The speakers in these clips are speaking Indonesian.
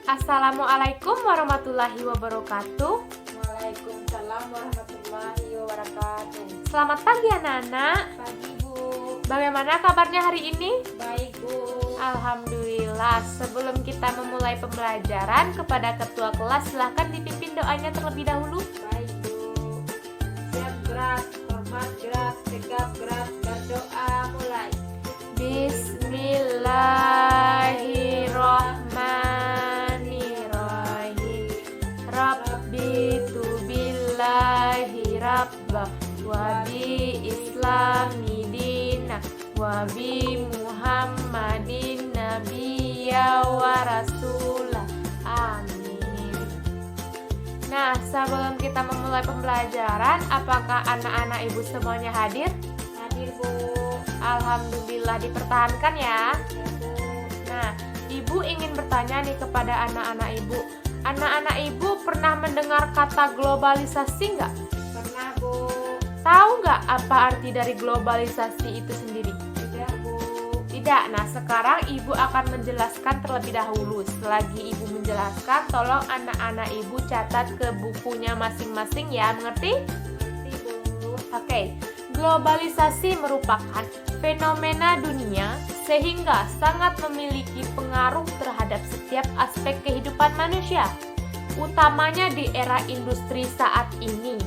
Assalamualaikum warahmatullahi wabarakatuh. Waalaikumsalam warahmatullahi wabarakatuh. Selamat pagi anak-anak. Pagi Bu. Bagaimana kabarnya hari ini? Baik Bu. Alhamdulillah. Sebelum kita memulai pembelajaran, kepada ketua kelas silahkan dipimpin doanya terlebih dahulu. Baik Bu. Siap gerak, hormat gerak, tegap gerak, berdoa mulai. Bismillahirrahmanirrahim. Rabbitu billahi rabba wa bi islami dina wa bi muhammadin nabiyya wa rasulah. Amin. Nah, sebelum kita memulai pembelajaran, apakah anak-anak ibu semuanya hadir? Hadir Bu. Alhamdulillah, dipertahankan ya. Ya Bu. Nah, ibu ingin bertanya nih kepada anak-anak ibu. Anak-anak ibu pernah mendengar kata globalisasi nggak? Pernah Bu. Tahu nggak apa arti dari globalisasi itu sendiri? Tidak Bu. Tidak. Nah, sekarang ibu akan menjelaskan terlebih dahulu. Selagi ibu menjelaskan, tolong anak-anak ibu catat ke bukunya masing-masing ya, mengerti? Nanti Bu. Oke. Globalisasi merupakan fenomena dunia sehingga sangat memiliki pengaruh terhadap setiap aspek kehidupan manusia, utamanya di era industri saat ini,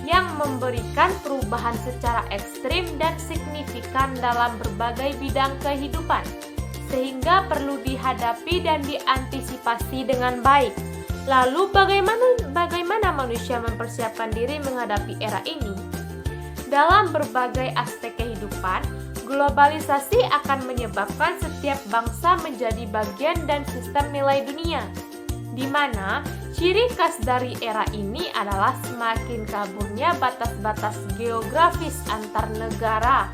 yang memberikan perubahan secara ekstrim dan signifikan dalam berbagai bidang kehidupan, sehingga perlu dihadapi dan diantisipasi dengan baik. Lalu bagaimana manusia mempersiapkan diri menghadapi era ini? Dalam berbagai aspek kehidupan, globalisasi akan menyebabkan setiap bangsa menjadi bagian dan sistem nilai dunia, di mana ciri khas dari era ini adalah semakin kaburnya batas-batas geografis antar negara.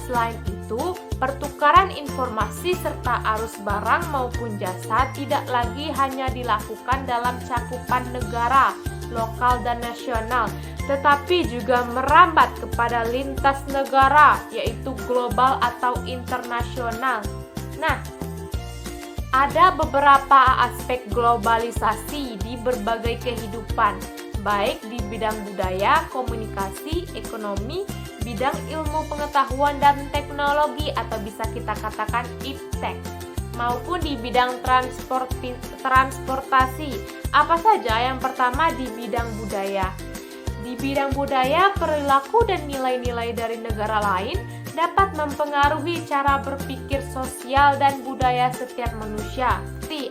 Selain itu, pertukaran informasi serta arus barang maupun jasa tidak lagi hanya dilakukan dalam cakupan negara, lokal dan nasional, tetapi juga merambat kepada lintas negara, yaitu global atau internasional. Nah, ada beberapa aspek globalisasi di berbagai kehidupan, baik di bidang budaya, komunikasi, ekonomi, bidang ilmu pengetahuan dan teknologi atau bisa kita katakan iptek, maupun di bidang transportasi. Apa saja? Yang pertama di bidang budaya. Di bidang budaya, perilaku dan nilai-nilai dari negara lain dapat mempengaruhi cara berpikir sosial dan budaya setiap manusia.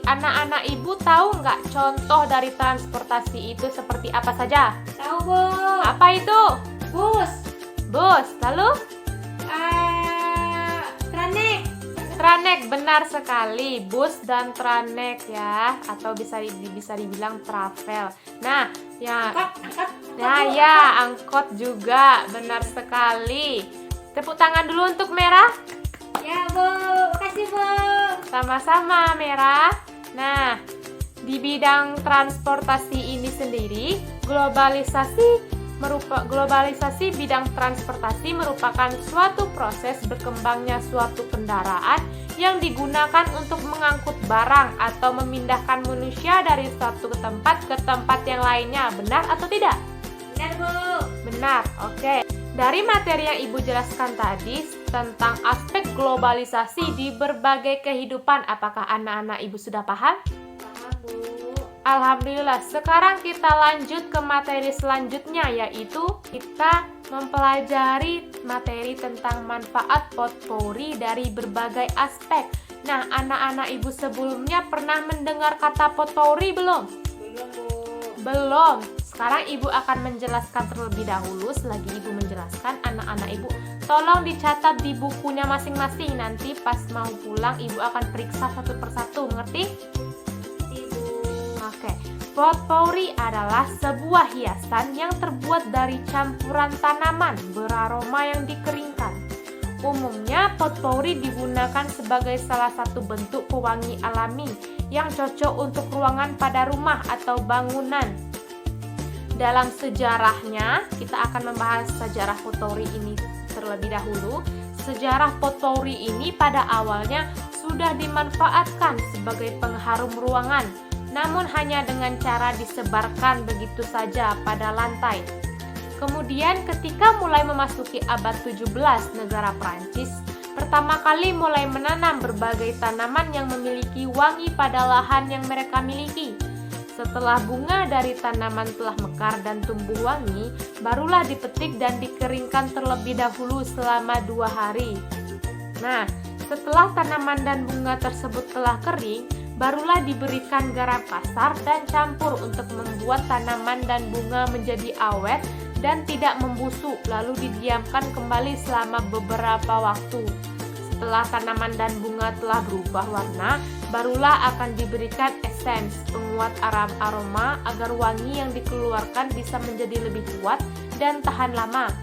Anak-anak ibu tahu nggak contoh dari transportasi itu seperti apa saja? Tahu Bu. Apa itu? Bus. Bus. Lalu? Tranek. Tranek, benar sekali. Bus dan tranek ya, atau bisa dibilang travel. Nah, ya. Angkot. Nah, ya, angkot juga, benar sekali. Tepuk tangan dulu untuk Merah. Ya Bu. Makasih Bu. Sama-sama Merah. Nah, di bidang transportasi ini sendiri, globalisasi bidang transportasi merupakan suatu proses berkembangnya suatu kendaraan yang digunakan untuk mengangkut barang atau memindahkan manusia dari suatu tempat ke tempat yang lainnya. Benar atau tidak? Benar Bu. Benar, oke. Dari materi yang Ibu jelaskan tadi tentang aspek globalisasi di berbagai kehidupan, apakah anak-anak Ibu sudah paham? Paham Bu. Alhamdulillah. Sekarang kita lanjut ke materi selanjutnya, yaitu kita mempelajari materi tentang manfaat potpourri dari berbagai aspek. Nah, anak-anak Ibu sebelumnya pernah mendengar kata potpourri belum? Belum Bu. Belum. Sekarang Ibu akan menjelaskan terlebih dahulu. Selagi Ibu menjelaskan, anak-anak Ibu tolong dicatat di bukunya masing-masing. Nanti pas mau pulang Ibu akan periksa satu persatu, mengerti? Ibu. Oke. Potpourri adalah sebuah hiasan yang terbuat dari campuran tanaman beraroma yang dikeringkan. Umumnya potpourri digunakan sebagai salah satu bentuk pewangi alami yang cocok untuk ruangan pada rumah atau bangunan. Dalam sejarahnya, kita akan membahas sejarah potpourri ini terlebih dahulu. Sejarah potpourri ini pada awalnya sudah dimanfaatkan sebagai pengharum ruangan namun hanya dengan cara disebarkan begitu saja pada lantai. Kemudian ketika mulai memasuki abad 17, negara Prancis pertama kali mulai menanam berbagai tanaman yang memiliki wangi pada lahan yang mereka miliki. Setelah bunga dari tanaman telah mekar dan tumbuh wangi, barulah dipetik dan dikeringkan terlebih dahulu selama 2 hari. Nah, setelah tanaman dan bunga tersebut telah kering, barulah diberikan garam kasar dan campur untuk membuat tanaman dan bunga menjadi awet dan tidak membusuk, lalu didiamkan kembali selama beberapa waktu. Setelah tanaman dan bunga telah berubah warna, barulah akan diberikan esens, penguat aroma agar wangi yang dikeluarkan bisa menjadi lebih kuat dan tahan lama.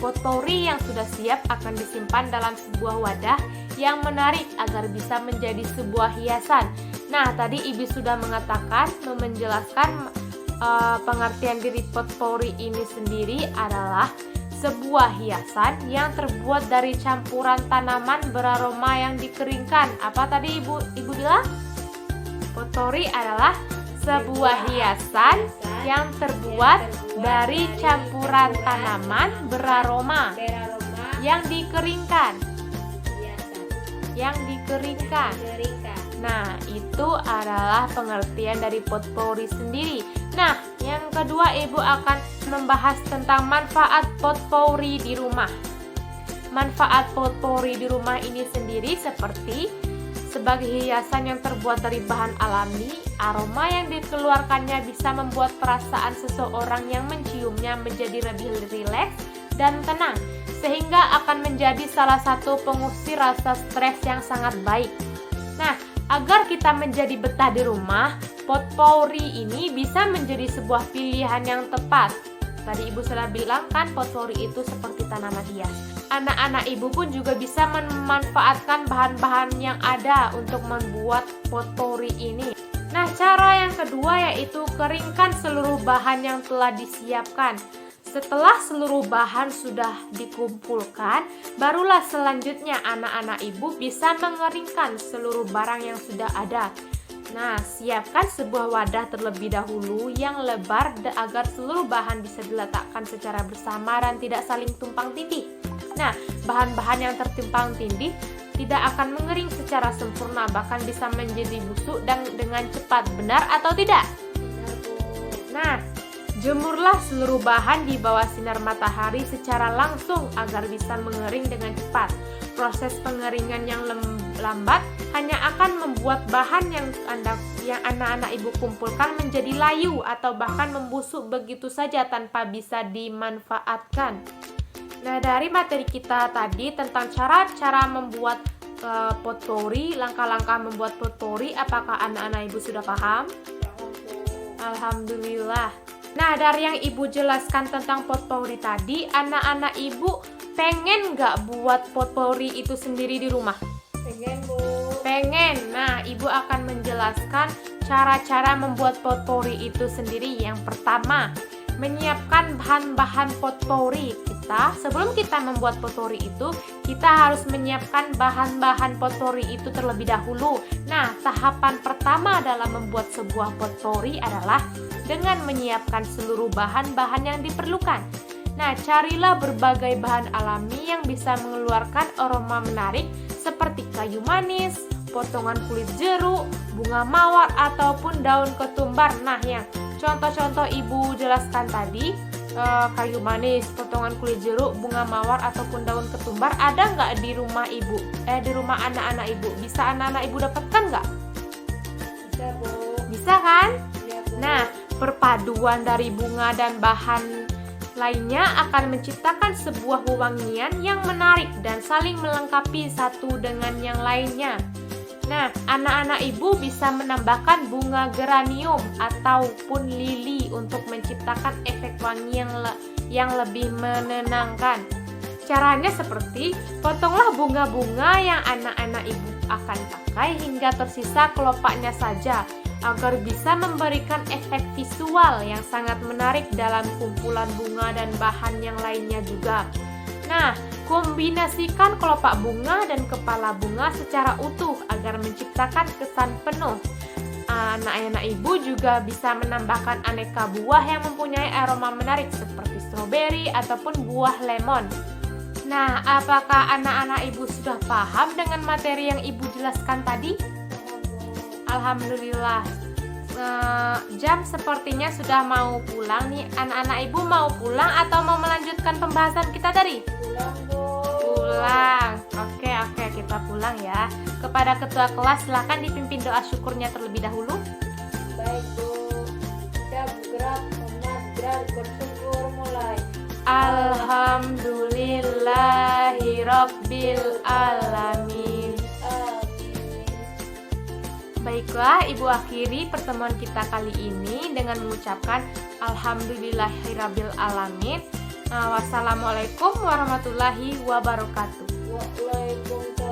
Potpourri yang sudah siap akan disimpan dalam sebuah wadah yang menarik agar bisa menjadi sebuah hiasan. Nah, tadi Ibu sudah menjelaskan pengertian dari potpourri ini sendiri adalah sebuah hiasan yang terbuat dari campuran tanaman beraroma yang dikeringkan. Apa tadi Ibu bilang? Potpourri adalah sebuah hiasan yang terbuat dari campuran tanaman beraroma yang dikeringkan. Nah, itu adalah pengertian dari potpourri sendiri. Nah, yang kedua Ibu akan membahas tentang manfaat potpourri di rumah. Manfaat potpourri di rumah ini sendiri seperti sebagai hiasan yang terbuat dari bahan alami, aroma yang dikeluarkannya bisa membuat perasaan seseorang yang menciumnya menjadi lebih rileks dan tenang, sehingga akan menjadi salah satu pengusir rasa stres yang sangat baik. Nah, agar kita menjadi betah di rumah, potpourri ini bisa menjadi sebuah pilihan yang tepat. Tadi Ibu sudah bilang kan potpourri itu seperti tanaman hias. Anak-anak Ibu pun juga bisa memanfaatkan bahan-bahan yang ada untuk membuat potpourri ini. Nah, cara yang kedua yaitu keringkan seluruh bahan yang telah disiapkan. Setelah seluruh bahan sudah dikumpulkan, barulah selanjutnya anak-anak Ibu bisa mengeringkan seluruh barang yang sudah ada. Nah, siapkan sebuah wadah terlebih dahulu yang lebar agar seluruh bahan bisa diletakkan secara bersama dan tidak saling tumpang tindih. Nah, bahan-bahan yang tertimpang tindih tidak akan mengering secara sempurna, bahkan bisa menjadi busuk dan dengan cepat. Benar atau tidak? Nah, jemurlah seluruh bahan di bawah sinar matahari secara langsung agar bisa mengering dengan cepat. Proses pengeringan yang lambat hanya akan membuat bahan yang anak-anak Ibu kumpulkan menjadi layu atau bahkan membusuk begitu saja tanpa bisa dimanfaatkan. Nah, dari materi kita tadi tentang cara-cara membuat potpourri, langkah-langkah membuat potpourri, apakah anak-anak Ibu sudah paham? Alhamdulillah. Nah, dari yang Ibu jelaskan tentang potpourri tadi, anak-anak Ibu pengen nggak buat potpourri itu sendiri di rumah? Pengen, Bu. Pengen. Nah, Ibu akan menjelaskan cara-cara membuat potpourri itu sendiri. Yang pertama, menyiapkan bahan-bahan potpourri. Sebelum kita membuat potpourri itu, kita harus menyiapkan bahan-bahan potpourri itu terlebih dahulu. Nah, tahapan pertama dalam membuat sebuah potpourri adalah dengan menyiapkan seluruh bahan-bahan yang diperlukan. Nah, carilah berbagai bahan alami yang bisa mengeluarkan aroma menarik seperti kayu manis, potongan kulit jeruk, bunga mawar, ataupun daun ketumbar. Nah, yang contoh-contoh Ibu jelaskan tadi, kayu manis, potongan kulit jeruk, bunga mawar, ataupun daun ketumbar, ada nggak di rumah Ibu? Di rumah anak-anak Ibu? Bisa anak-anak Ibu dapatkan nggak? Bisa, Bu. Bisa kan? Iya, Bu. Nah, perpaduan dari bunga dan bahan lainnya akan menciptakan sebuah wewangian yang menarik dan saling melengkapi satu dengan yang lainnya. Nah, anak-anak Ibu bisa menambahkan bunga geranium ataupun lili untuk menciptakan efek wangi yang lebih menenangkan. Caranya seperti, potonglah bunga-bunga yang anak-anak Ibu akan pakai hingga tersisa kelopaknya saja, agar bisa memberikan efek visual yang sangat menarik dalam kumpulan bunga dan bahan yang lainnya juga. Nah, kombinasikan kelopak bunga dan kepala bunga secara utuh agar menciptakan kesan penuh. Anak-anak ibu juga bisa menambahkan aneka buah yang mempunyai aroma menarik seperti stroberi ataupun buah lemon. Nah, apakah anak-anak ibu sudah paham dengan materi yang ibu jelaskan tadi? Alhamdulillah. Jam sepertinya sudah mau pulang nih. Anak-anak ibu mau pulang atau mau melanjutkan pembahasan kita tadi? Pulang, Bu. Pulang. Oke, kita pulang ya. Kepada ketua kelas silakan dipimpin doa syukurnya terlebih dahulu. Baik, Bu. Siap, gerak, hormat, gerak, bersyukur, mulai. Alhamdulillahirabbil alamin. Amin. Baiklah, Ibu akhiri pertemuan kita kali ini dengan mengucapkan Alhamdulillahirabbil alamin. Wassalamualaikum warahmatullahi wabarakatuh. Waalaikumsalam.